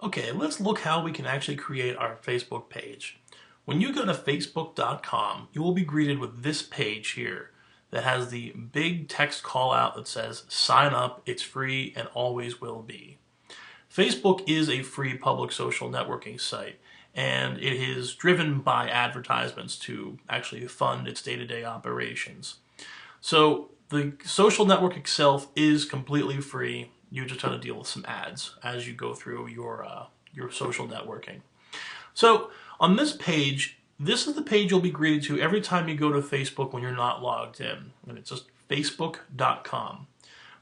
Okay, let's look how we can actually create our Facebook page. When you go to facebook.com, you will be greeted with this page here that has the big text call out that says sign up, it's free and always will be. Facebook is a free public social networking site, and it is driven by advertisements to actually fund its day-to-day operations. So the social network itself is completely free. You just have to deal with some ads as you go through your social networking. So on this page, this is the page you'll be greeted to every time you go to Facebook when you're not logged in, and it's just facebook.com.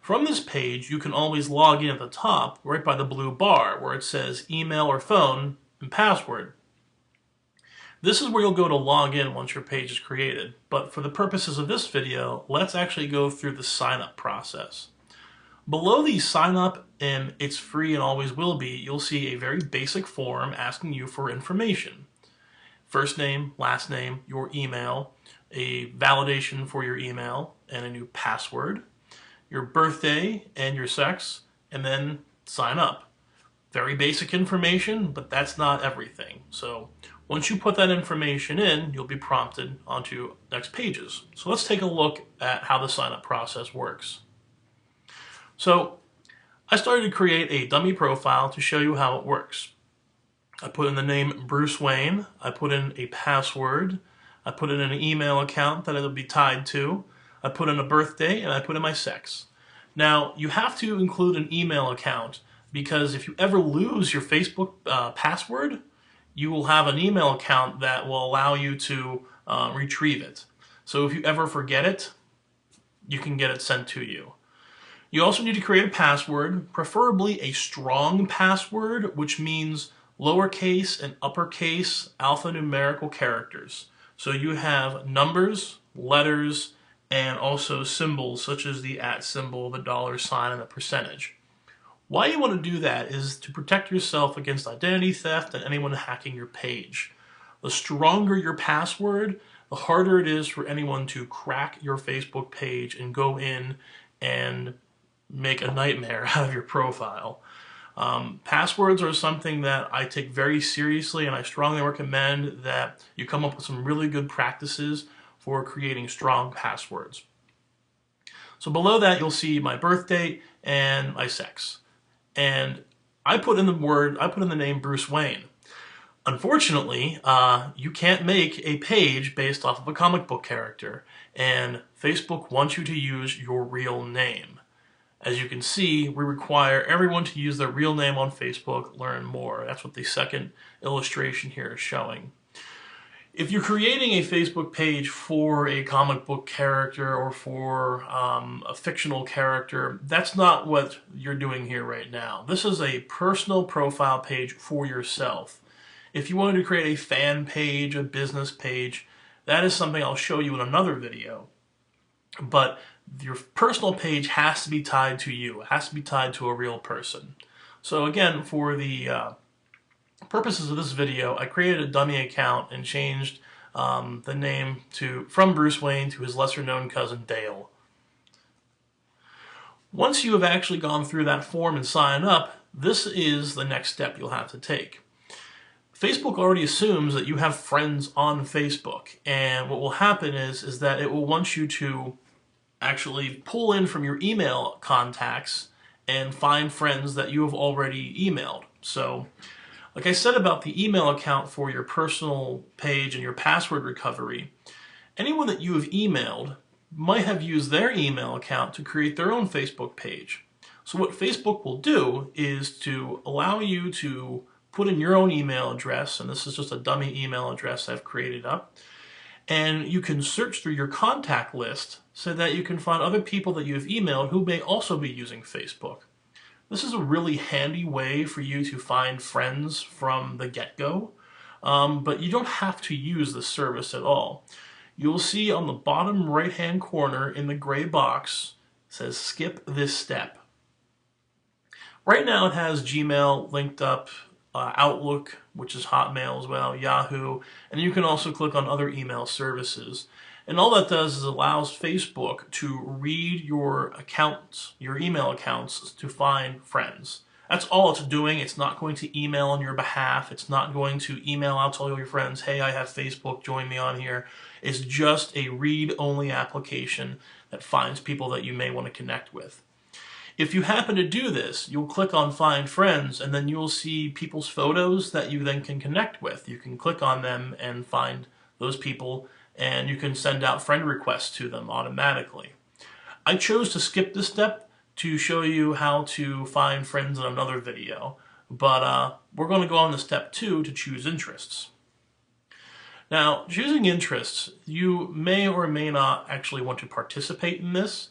From this page, you can always log in at the top, right by the blue bar, where it says email or phone and password. This is where you'll go to log in once your page is created, but for the purposes of this video, let's actually go through the sign up process. Below the sign up and it's free and always will be, you'll see a very basic form asking you for information. First name, last name, your email, a validation for your email, and a new password, your birthday and your sex, and then sign up. Very basic information, but that's not everything. So once you put that information in, you'll be prompted onto next pages. So let's take a look at how the sign up process works. So I started to create a dummy profile to show you how it works. I put in the name Bruce Wayne, I put in a password, I put in an email account that it'll be tied to, I put in a birthday, and I put in my sex. Now, you have to include an email account because if you ever lose your Facebook password, you will have an email account that will allow you to retrieve it. So if you ever forget it, you can get it sent to you. You also need to create a password, preferably a strong password, which means lowercase and uppercase alphanumerical characters. So you have numbers, letters, and also symbols such as the @ symbol, the $sign, and the percentage. Why you want to do that is to protect yourself against identity theft and anyone hacking your page. The stronger your password, the harder it is for anyone to crack your Facebook page and go in and make a nightmare out of your profile. Passwords are something that I take very seriously, and I strongly recommend that you come up with some really good practices for creating strong passwords. So below that, you'll see my birth date and my sex. And I put in the name Bruce Wayne. Unfortunately, you can't make a page based off of a comic book character, and Facebook wants you to use your real name. As you can see, we require everyone to use their real name on Facebook. Learn more. That's what the second illustration here is showing. If you're creating a Facebook page for a comic book character or for a fictional character, that's not what you're doing here right now. This is a personal profile page for yourself. If you wanted to create a fan page, a business page, that is something I'll show you in another video. But your personal page has to be tied to you. It has to be tied to a real person. So again, for the purposes of this video, I created a dummy account and changed the name from Bruce Wayne to his lesser-known cousin Dale. Once you have actually gone through that form and signed up, this is the next step you'll have to take. Facebook already assumes that you have friends on Facebook, and what will happen is that it will want you to actually pull in from your email contacts and find friends that you have already emailed. So, like I said about the email account for your personal page and your password recovery, anyone that you have emailed might have used their email account to create their own Facebook page. So what Facebook will do is to allow you to put in your own email address, and this is just a dummy email address I've created up, and you can search through your contact list so that you can find other people that you have emailed who may also be using Facebook. This is a really handy way for you to find friends from the get-go, but you don't have to use this service at all. You'll see on the bottom right-hand corner in the gray box, it says skip this step. Right now it has Gmail linked up, Outlook, which is Hotmail as well, Yahoo, and you can also click on other email services. And all that does is allows Facebook to read your accounts, your email accounts, to find friends. That's all it's doing. It's not going to email on your behalf. It's not going to email out to all your friends, hey, I have Facebook, join me on here. It's just a read-only application that finds people that you may want to connect with. If you happen to do this, you'll click on Find Friends, and then you'll see people's photos that you then can connect with. You can click on them and find those people, and you can send out friend requests to them automatically. I chose to skip this step to show you how to find friends in another video, but we're going to go on to step 2 to choose interests. Now, choosing interests, you may or may not actually want to participate in this.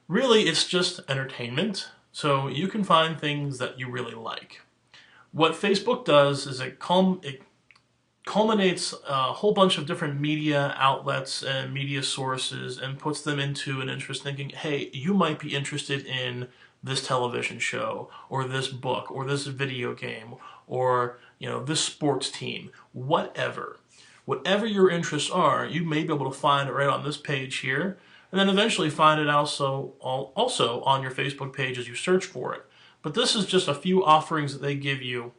Really, it's just entertainment, so you can find things that you really like. What Facebook does is it culminates a whole bunch of different media outlets and media sources and puts them into an interest, thinking, hey, you might be interested in this television show or this book or this video game or this sports team, whatever. Whatever your interests are, you may be able to find it right on this page here, and then eventually find it also on your Facebook page as you search for it. But this is just a few offerings that they give you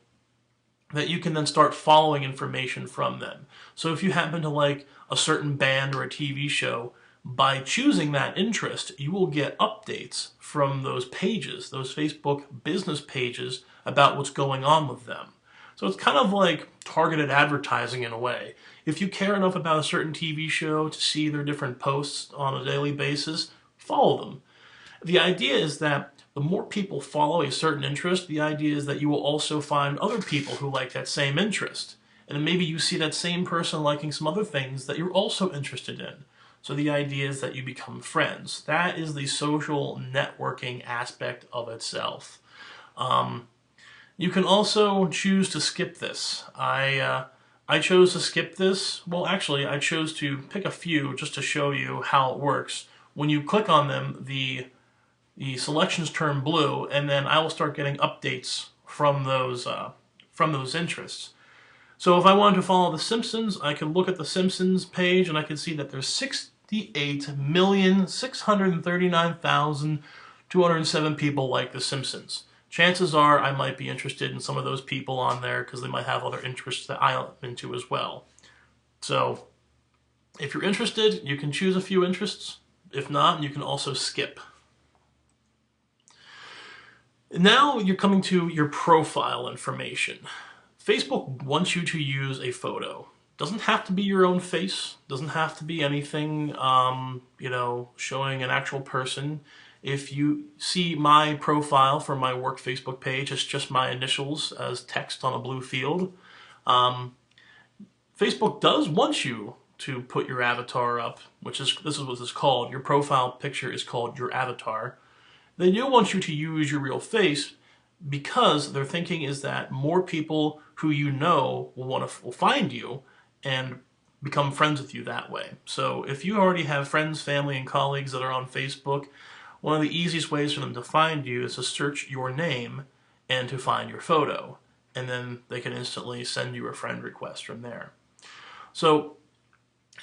that you can then start following information from them. So if you happen to like a certain band or a TV show, by choosing that interest, you will get updates from those pages, those Facebook business pages, about what's going on with them. So it's kind of like targeted advertising in a way. If you care enough about a certain TV show to see their different posts on a daily basis, follow them. The idea is that the more people follow a certain interest, the idea is that you will also find other people who like that same interest. And then maybe you see that same person liking some other things that you're also interested in. So the idea is that you become friends. That is the social networking aspect of itself. You can also choose to skip this. I chose to skip this. Well, actually, I chose to pick a few just to show you how it works. When you click on them, the selections turn blue, and then I will start getting updates from those interests. So if I wanted to follow The Simpsons, I can look at The Simpsons page, and I can see that there's 68,639,207 people like The Simpsons. Chances are I might be interested in some of those people on there because they might have other interests that I'm into as well. So if you're interested, you can choose a few interests. If not, you can also skip. Now you're coming to your profile information. Facebook wants you to use a photo. Doesn't have to be your own face. Doesn't have to be anything, showing an actual person. If you see my profile for my work Facebook page, it's just my initials as text on a blue field. Facebook does want you to put your avatar up, this is what this is called. Your profile picture is called your avatar. They do want you to use your real face because their thinking is that more people who you know will find you and become friends with you that way. So if you already have friends, family, and colleagues that are on Facebook, one of the easiest ways for them to find you is to search your name and to find your photo. And then they can instantly send you a friend request from there. So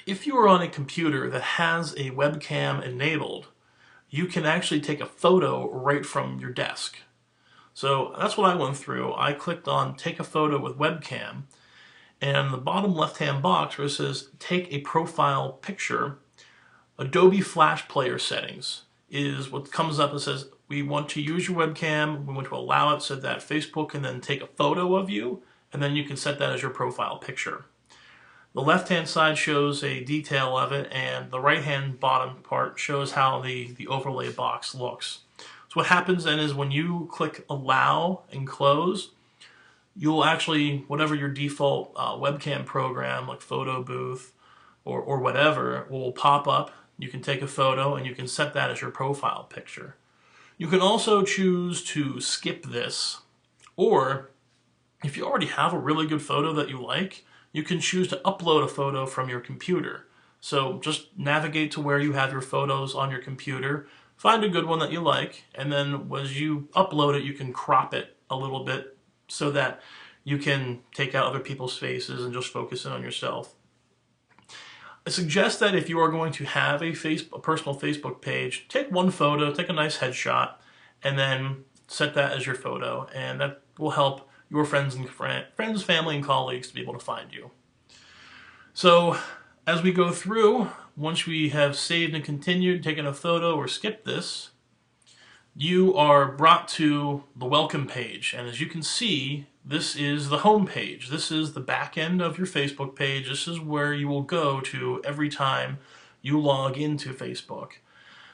if you are on a computer that has a webcam enabled, you can actually take a photo right from your desk. So that's what I went through. I clicked on Take a Photo with Webcam, and in the bottom left-hand box where it says Take a Profile Picture, Adobe Flash Player Settings is what comes up and says, we want to use your webcam, we want to allow it so that Facebook can then take a photo of you, and then you can set that as your profile picture. The left-hand side shows a detail of it, and the right-hand bottom part shows how the overlay box looks. So what happens then is when you click Allow and Close, you'll actually, whatever your default webcam program, like Photo Booth or whatever, will pop up. You can take a photo, and you can set that as your profile picture. You can also choose to skip this, or if you already have a really good photo that you like, you can choose to upload a photo from your computer. So just navigate to where you have your photos on your computer, find a good one that you like, and then as you upload it, you can crop it a little bit so that you can take out other people's faces and just focus in on yourself. I suggest that if you are going to have a personal Facebook page, take one photo, take a nice headshot, and then set that as your photo, and that will help your friends, family, and colleagues to be able to find you. So as we go through, once we have saved and continued, taken a photo, or skipped this, you are brought to the welcome page. And as you can see, this is the home page. This is the back end of your Facebook page. This is where you will go to every time you log into Facebook.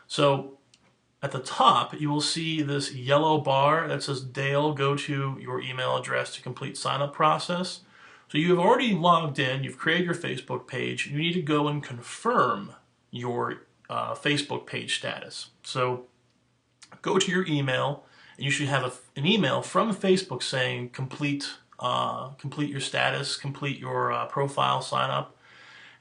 So at the top, you will see this yellow bar that says Dale, go to your email address to complete sign-up process. So you have already logged in, you've created your Facebook page, you need to go and confirm your Facebook page status. So go to your email, and you should have an email from Facebook saying complete your status, complete your profile, sign up.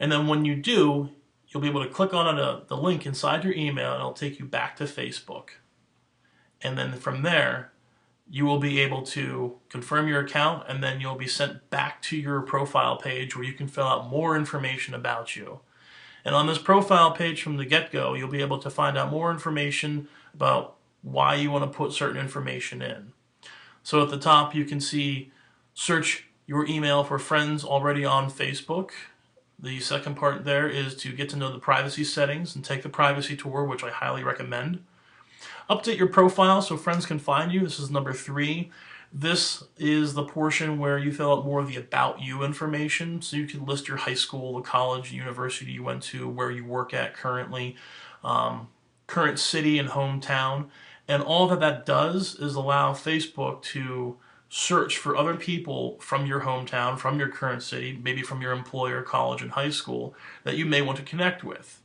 And then when you do, you'll be able to click on the link inside your email, and it'll take you back to Facebook. And then from there, you will be able to confirm your account, and then you'll be sent back to your profile page where you can fill out more information about you. And on this profile page from the get-go, you'll be able to find out more information about why you want to put certain information in. So at the top, you can see search your email for friends already on Facebook. The second part there is to get to know the privacy settings and take the privacy tour, which I highly recommend. Update your profile so friends can find you. This is number 3. This is the portion where you fill out more of the about you information. So you can list your high school, the college, university you went to, where you work at currently, current city and hometown. And all that does is allow Facebook to search for other people from your hometown, from your current city, maybe from your employer, college, and high school that you may want to connect with.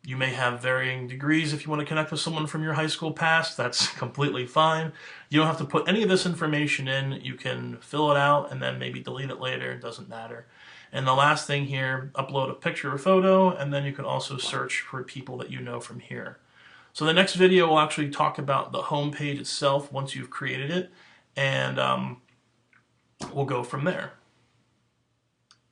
You may have varying degrees. If you want to connect with someone from your high school past, that's completely fine. You don't have to put any of this information in. You can fill it out and then maybe delete it later. It doesn't matter. And the last thing here, upload a picture or photo, and then you can also search for people that you know from here. So the next video will actually talk about the home page itself once you've created it, and we'll go from there.